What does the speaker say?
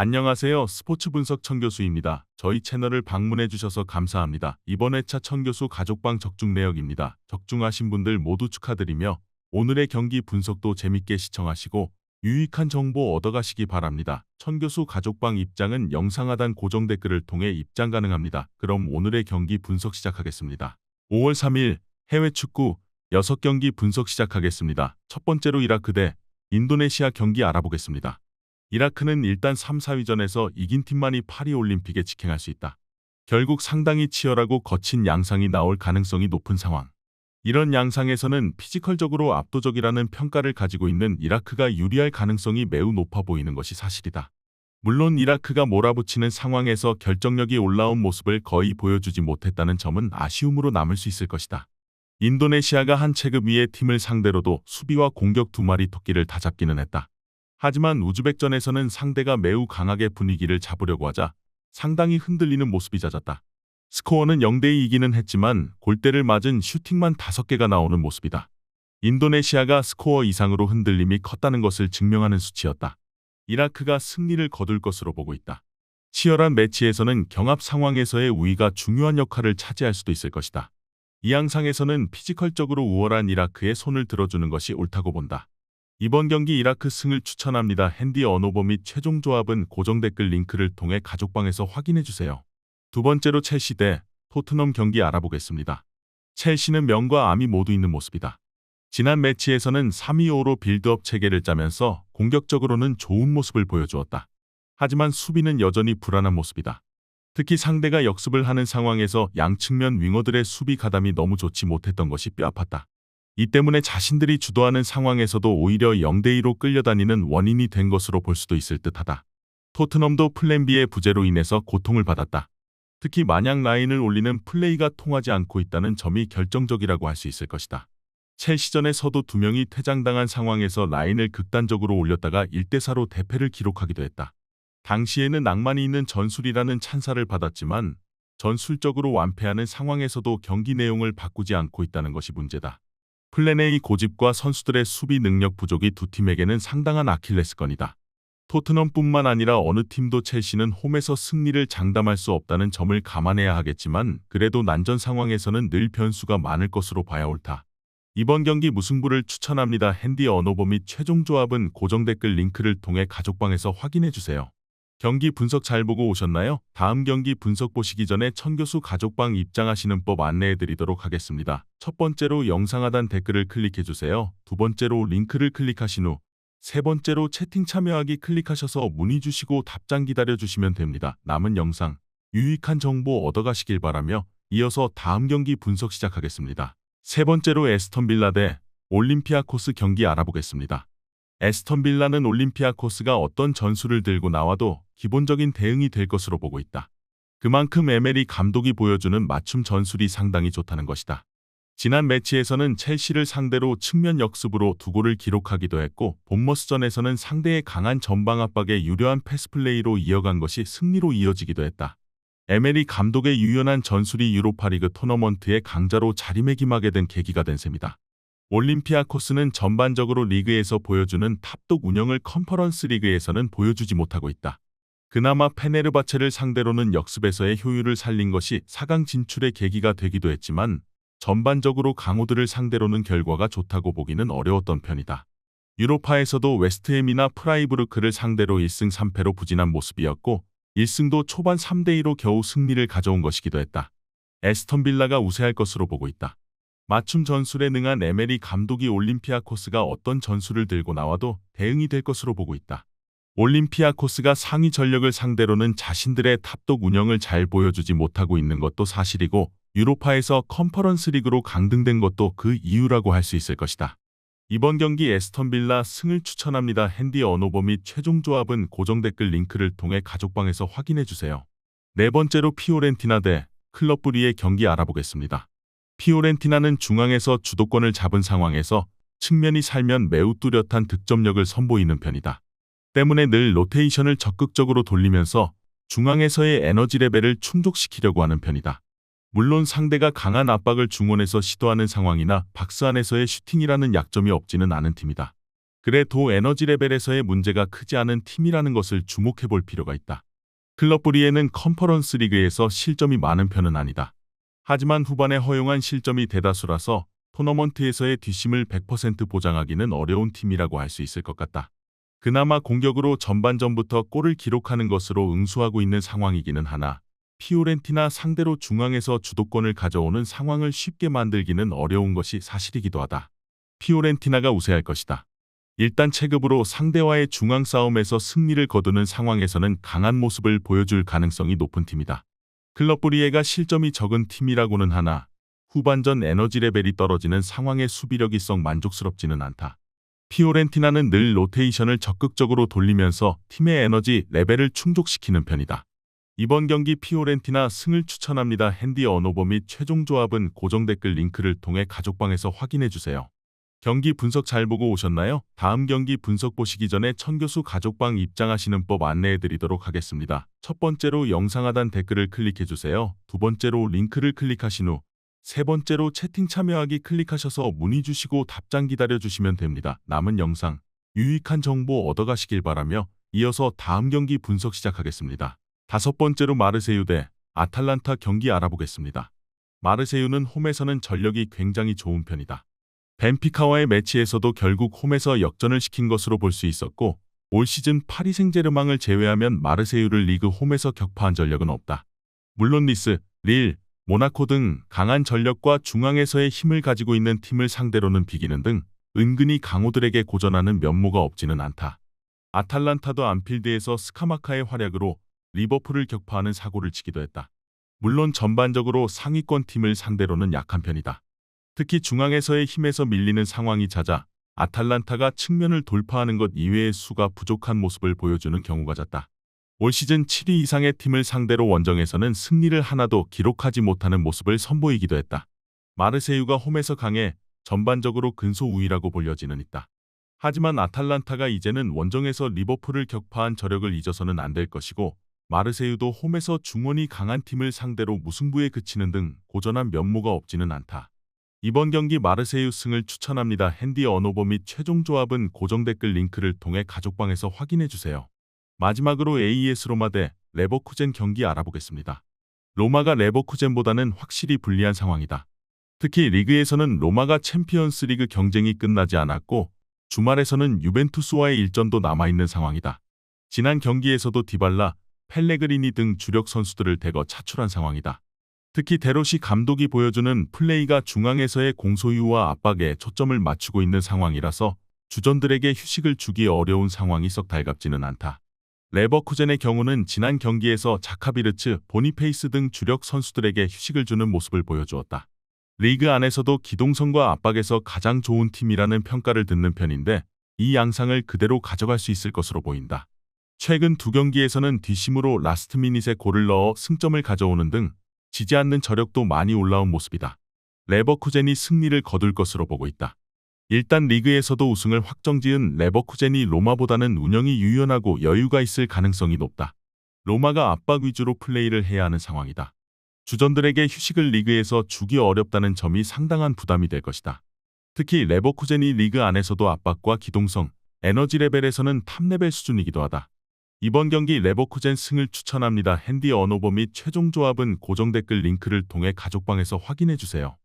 안녕하세요. 스포츠 분석 천교수입니다. 저희 채널을 방문해 주셔서 감사합니다. 이번 회차 천교수 가족방 적중 내역입니다. 적중하신 분들 모두 축하드리며 오늘의 경기 분석도 재밌게 시청하시고 유익한 정보 얻어가시기 바랍니다. 천교수 가족방 입장은 영상 하단 고정 댓글을 통해 입장 가능합니다. 그럼 오늘의 경기 분석 시작하겠습니다. 5월 3일 해외 축구 6경기 분석 시작하겠습니다. 첫 번째로 이라크 대 인도네시아 경기 알아보겠습니다. 이라크는 일단 3, 4위전에서 이긴 팀만이 파리올림픽에 직행할 수 있다. 결국 상당히 치열하고 거친 양상이 나올 가능성이 높은 상황. 이런 양상에서는 피지컬적으로 압도적이라는 평가를 가지고 있는 이라크가 유리할 가능성이 매우 높아 보이는 것이 사실이다. 물론 이라크가 몰아붙이는 상황에서 결정력이 올라온 모습을 거의 보여주지 못했다는 점은 아쉬움으로 남을 수 있을 것이다. 인도네시아가 한 체급 위의 팀을 상대로도 수비와 공격 두 마리 토끼를 다 잡기는 했다. 하지만 우즈벡전에서는 상대가 매우 강하게 분위기를 잡으려고 하자 상당히 흔들리는 모습이 잦았다. 스코어는 0대2 이기는 했지만 골대를 맞은 슈팅만 5개가 나오는 모습이다. 인도네시아가 스코어 이상으로 흔들림이 컸다는 것을 증명하는 수치였다. 이라크가 승리를 거둘 것으로 보고 있다. 치열한 매치에서는 경합 상황에서의 우위가 중요한 역할을 차지할 수도 있을 것이다. 이 양상에서는 피지컬적으로 우월한 이라크에 손을 들어주는 것이 옳다고 본다. 이번 경기 이라크 승을 추천합니다. 핸디 언오버 및 최종 조합은 고정 댓글 링크를 통해 가족방에서 확인해주세요. 두 번째로 첼시 대 토트넘 경기 알아보겠습니다. 첼시는 명과 암이 모두 있는 모습이다. 지난 매치에서는 3-2-5로 빌드업 체계를 짜면서 공격적으로는 좋은 모습을 보여주었다. 하지만 수비는 여전히 불안한 모습이다. 특히 상대가 역습을 하는 상황에서 양측면 윙어들의 수비 가담이 너무 좋지 못했던 것이 뼈아팠다. 이 때문에 자신들이 주도하는 상황에서도 오히려 0대2로 끌려다니는 원인이 된 것으로 볼 수도 있을 듯하다. 토트넘도 플랜 B의 부재로 인해서 고통을 받았다. 특히 마냥 라인을 올리는 플레이가 통하지 않고 있다는 점이 결정적이라고 할 수 있을 것이다. 첼시전에서도 2명이 퇴장당한 상황에서 라인을 극단적으로 올렸다가 1대4로 대패를 기록하기도 했다. 당시에는 낭만이 있는 전술이라는 찬사를 받았지만 전술적으로 완패하는 상황에서도 경기 내용을 바꾸지 않고 있다는 것이 문제다. 플랜 A 고집과 선수들의 수비 능력 부족이 두 팀에게는 상당한 아킬레스건이다. 토트넘뿐만 아니라 어느 팀도 첼시는 홈에서 승리를 장담할 수 없다는 점을 감안해야 하겠지만 그래도 난전 상황에서는 늘 변수가 많을 것으로 봐야 옳다. 이번 경기 무승부를 추천합니다. 핸디 언오버 및 최종 조합은 고정 댓글 링크를 통해 가족방에서 확인해주세요. 경기 분석 잘 보고 오셨나요? 다음 경기 분석 보시기 전에 천교수 가족방 입장하시는 법 안내해드리도록 하겠습니다. 첫 번째로 영상 하단 댓글을 클릭해주세요. 두 번째로 링크를 클릭하신 후 세 번째로 채팅 참여하기 클릭하셔서 문의 주시고 답장 기다려주시면 됩니다. 남은 영상 유익한 정보 얻어가시길 바라며 이어서 다음 경기 분석 시작하겠습니다. 세 번째로 에스턴 빌라 대 올림피아코스 경기 알아보겠습니다. 에스턴 빌라는 올림피아코스가 어떤 전술을 들고 나와도 기본적인 대응이 될 것으로 보고 있다. 그만큼 에메리 감독이 보여주는 맞춤 전술이 상당히 좋다는 것이다. 지난 매치에서는 첼시를 상대로 측면 역습으로 2골을 기록하기도 했고 본머스전에서는 상대의 강한 전방 압박에 유려한 패스 플레이로 이어간 것이 승리로 이어지기도 했다. 에메리 감독의 유연한 전술이 유로파리그 토너먼트의 강자로 자리매김하게 된 계기가 된 셈이다. 올림피아코스는 전반적으로 리그에서 보여주는 탑독 운영을 컨퍼런스 리그에서는 보여주지 못하고 있다. 그나마 페네르바체를 상대로는 역습에서의 효율을 살린 것이 4강 진출의 계기가 되기도 했지만 전반적으로 강호들을 상대로는 결과가 좋다고 보기는 어려웠던 편이다. 유로파에서도 웨스트햄이나 프라이부르크를 상대로 1승 3패로 부진한 모습이었고 1승도 초반 3대2로 겨우 승리를 가져온 것이기도 했다. 에스턴 빌라가 우세할 것으로 보고 있다. 맞춤 전술에 능한 에메리 감독이 올림피아코스가 어떤 전술을 들고 나와도 대응이 될 것으로 보고 있다. 올림피아코스가 상위 전력을 상대로는 자신들의 탑독 운영을 잘 보여주지 못하고 있는 것도 사실이고 유로파에서 컨퍼런스 리그로 강등된 것도 그 이유라고 할 수 있을 것이다. 이번 경기 에스턴 빌라 승을 추천합니다. 핸디 언오버 및 최종 조합은 고정 댓글 링크를 통해 가족방에서 확인해주세요. 네 번째로 피오렌티나 대 클럽 브리의 경기 알아보겠습니다. 피오렌티나는 중앙에서 주도권을 잡은 상황에서 측면이 살면 매우 뚜렷한 득점력을 선보이는 편이다. 때문에 늘 로테이션을 적극적으로 돌리면서 중앙에서의 에너지 레벨을 충족시키려고 하는 편이다. 물론 상대가 강한 압박을 중원에서 시도하는 상황이나 박스 안에서의 슈팅이라는 약점이 없지는 않은 팀이다. 그래도 에너지 레벨에서의 문제가 크지 않은 팀이라는 것을 주목해 볼 필요가 있다. 클럽 브리에는 컨퍼런스 리그에서 실점이 많은 편은 아니다. 하지만 후반에 허용한 실점이 대다수라서 토너먼트에서의 뒷심을 100% 보장하기는 어려운 팀이라고 할 수 있을 것 같다. 그나마 공격으로 전반전부터 골을 기록하는 것으로 응수하고 있는 상황이기는 하나 피오렌티나 상대로 중앙에서 주도권을 가져오는 상황을 쉽게 만들기는 어려운 것이 사실이기도 하다. 피오렌티나가 우세할 것이다. 일단 체급으로 상대와의 중앙 싸움에서 승리를 거두는 상황에서는 강한 모습을 보여줄 가능성이 높은 팀이다. 클럽 브리에가 실점이 적은 팀이라고는 하나 후반전 에너지 레벨이 떨어지는 상황의 수비력이 썩 만족스럽지는 않다. 피오렌티나는 늘 로테이션을 적극적으로 돌리면서 팀의 에너지 레벨을 충족시키는 편이다. 이번 경기 피오렌티나 승을 추천합니다. 핸디 언오버 및 최종 조합은 고정 댓글 링크를 통해 가족방에서 확인해주세요. 경기 분석 잘 보고 오셨나요? 다음 경기 분석 보시기 전에 천교수 가족방 입장하시는 법 안내해드리도록 하겠습니다. 첫 번째로 영상 하단 댓글을 클릭해주세요. 두 번째로 링크를 클릭하신 후 세 번째로 채팅 참여하기 클릭하셔서 문의 주시고 답장 기다려주시면 됩니다. 남은 영상 유익한 정보 얻어가시길 바라며 이어서 다음 경기 분석 시작하겠습니다. 다섯 번째로 마르세유 대 아탈란타 경기 알아보겠습니다. 마르세유는 홈에서는 전력이 굉장히 좋은 편이다. 벤피카와의 매치에서도 결국 홈에서 역전을 시킨 것으로 볼 수 있었고 올 시즌 파리 생제르맹을 제외하면 마르세유를 리그 홈에서 격파한 전력은 없다. 물론 니스, 릴, 모나코 등 강한 전력과 중앙에서의 힘을 가지고 있는 팀을 상대로는 비기는 등 은근히 강호들에게 고전하는 면모가 없지는 않다. 아탈란타도 안필드에서 스카마카의 활약으로 리버풀을 격파하는 사고를 치기도 했다. 물론 전반적으로 상위권 팀을 상대로는 약한 편이다. 특히 중앙에서의 힘에서 밀리는 상황이 잦아 아탈란타가 측면을 돌파하는 것 이외의 수가 부족한 모습을 보여주는 경우가 잦다. 올 시즌 7위 이상의 팀을 상대로 원정에서는 승리를 하나도 기록하지 못하는 모습을 선보이기도 했다. 마르세유가 홈에서 강해 전반적으로 근소 우위라고 보여지는 있다. 하지만 아탈란타가 이제는 원정에서 리버풀을 격파한 저력을 잊어서는 안 될 것이고 마르세유도 홈에서 중원이 강한 팀을 상대로 무승부에 그치는 등 고전한 면모가 없지는 않다. 이번 경기 마르세유 승을 추천합니다. 핸디 언오버 및 최종 조합은 고정 댓글 링크를 통해 가족방에서 확인해주세요. 마지막으로 AS 로마 대 레버쿠젠 경기 알아보겠습니다. 로마가 레버쿠젠보다는 확실히 불리한 상황이다. 특히 리그에서는 로마가 챔피언스 리그 경쟁이 끝나지 않았고 주말에서는 유벤투스와의 일전도 남아있는 상황이다. 지난 경기에서도 디발라, 펠레그리니 등 주력 선수들을 대거 차출한 상황이다. 특히 데로시 감독이 보여주는 플레이가 중앙에서의 공소유와 압박에 초점을 맞추고 있는 상황이라서 주전들에게 휴식을 주기 어려운 상황이 썩 달갑지는 않다. 레버쿠젠의 경우는 지난 경기에서 자카비르츠, 보니페이스 등 주력 선수들에게 휴식을 주는 모습을 보여주었다. 리그 안에서도 기동성과 압박에서 가장 좋은 팀이라는 평가를 듣는 편인데 이 양상을 그대로 가져갈 수 있을 것으로 보인다. 최근 두 경기에서는 뒷심으로 라스트 미닛에 골을 넣어 승점을 가져오는 등 지지 않는 저력도 많이 올라온 모습이다. 레버쿠젠이 승리를 거둘 것으로 보고 있다. 일단 리그에서도 우승을 확정지은 레버쿠젠이 로마보다는 운영이 유연하고 여유가 있을 가능성이 높다. 로마가 압박 위주로 플레이를 해야 하는 상황이다. 주전들에게 휴식을 리그에서 주기 어렵다는 점이 상당한 부담이 될 것이다. 특히 레버쿠젠이 리그 안에서도 압박과 기동성, 에너지 레벨에서는 탑레벨 수준이기도 하다. 이번 경기 레버쿠젠 승을 추천합니다. 핸디 언오버 및 최종 조합은 고정 댓글 링크를 통해 가족방에서 확인해주세요.